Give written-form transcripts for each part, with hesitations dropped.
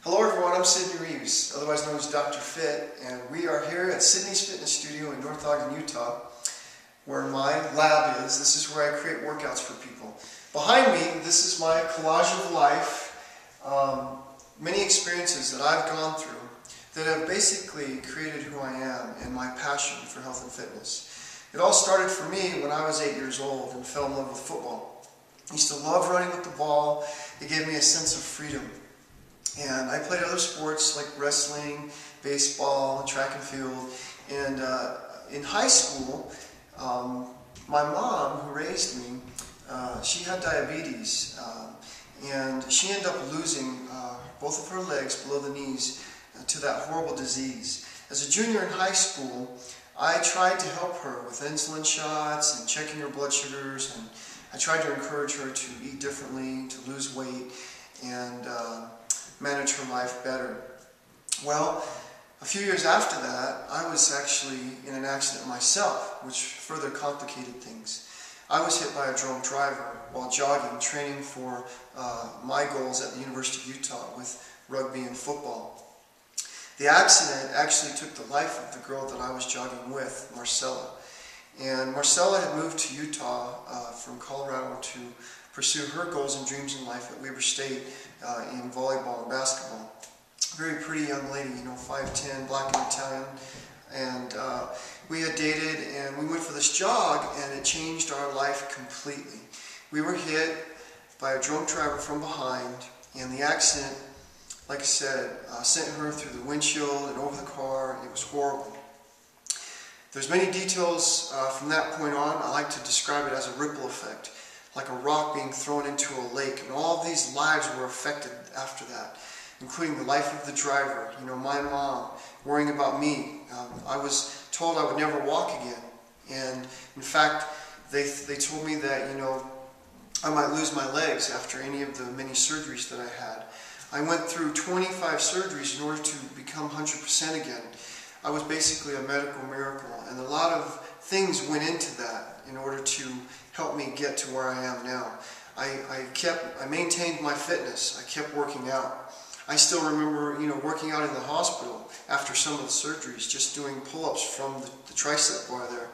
Hello everyone, I'm Sidney Reeves, otherwise known as Dr. Fit, and we are here at Sidney's Fitness Studio in North Ogden, Utah, where my lab is. This is where I create workouts for people. Behind me, this is my collage of life, many experiences that I've gone through that have basically created who I am and my passion for health and fitness. It all started for me when I was 8 years old and fell in love with football. I used to love running with the ball. It gave me a sense of freedom. And I played other sports like wrestling, baseball, track and field. And in high school, my mom, who raised me, she had diabetes. And she ended up losing both of her legs below the knees to that horrible disease. As a junior in high school, I tried to help her with insulin shots and checking her blood sugars. And I tried to encourage her to eat differently, to lose weight, and manage her life better. Well, a few years after that, I was actually in an accident myself, which further complicated things. I was hit by a drunk driver while jogging, training for my goals at the University of Utah with rugby and football. The accident actually took the life of the girl that I was jogging with, Marcella. And Marcella had moved to Utah from Colorado to pursue her goals and dreams in life at Weber State in volleyball and basketball. Very pretty young lady, 5'10", black and Italian. And we had dated and we went for this jog, and it changed our life completely. We were hit by a drunk driver from behind, and the accident, like I said, sent her through the windshield and over the car. It was horrible. There's many details from that point on. I like to describe it as a ripple effect, like a rock being thrown into a lake, and all of these lives were affected after that, including the life of the driver, my mom, worrying about me. I was told I would never walk again, and in fact, they told me that, I might lose my legs after any of the many surgeries that I had. I went through 25 surgeries in order to become 100% again. I was basically a medical miracle, and a lot of things went into that in order to help me get to where I am now. I maintained my fitness. I kept working out. I still remember, working out in the hospital after some of the surgeries, just doing pull-ups from the tricep bar there.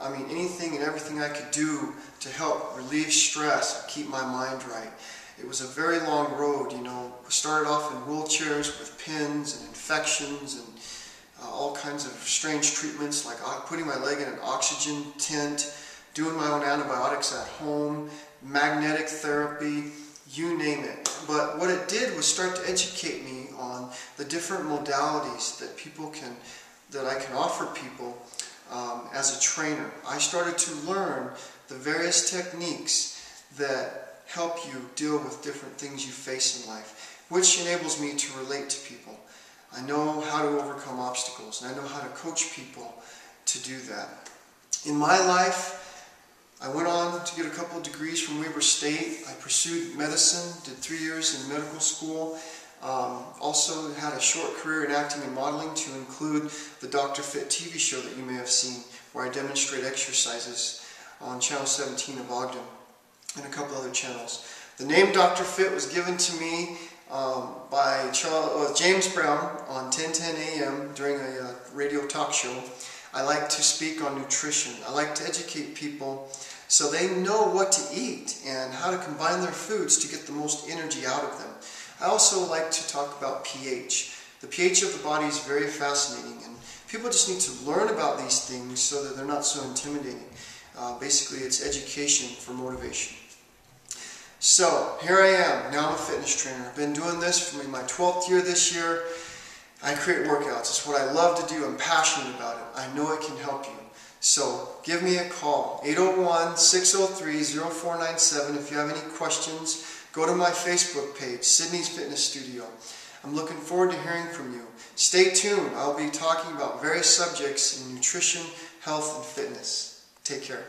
I mean, anything and everything I could do to help relieve stress and keep my mind right. It was a very long road, We started off in wheelchairs with pins and infections and all kinds of strange treatments, like putting my leg in an oxygen tent, doing my own antibiotics at home, magnetic therapy, you name it. But what it did was start to educate me on the different modalities that I can offer people as a trainer. I started to learn the various techniques that help you deal with different things you face in life, which enables me to relate to people. I know how to overcome obstacles, and I know how to coach people to do that. In my life, I went on to get a couple of degrees from Weber State. I pursued medicine, did 3 years in medical school. Also had a short career in acting and modeling, to include the Dr. Fit TV show that you may have seen, where I demonstrate exercises on Channel 17 of Ogden and a couple other channels. The name Dr. Fit was given to me by James Brown on 1010 AM during a radio talk show. I like to speak on nutrition. I like to educate people so they know what to eat and how to combine their foods to get the most energy out of them. I also like to talk about pH. The pH of the body is very fascinating, and people just need to learn about these things so that they're not so intimidating. Basically, it's education for motivation. So, here I am. Now I'm a fitness trainer. I've been doing this for my 12th year this year. I create workouts. It's what I love to do. I'm passionate about it. I know it can help you. So give me a call, 801-603-0497. If you have any questions, go to my Facebook page, Sidney's Fitness Studio. I'm looking forward to hearing from you. Stay tuned. I'll be talking about various subjects in nutrition, health, and fitness. Take care.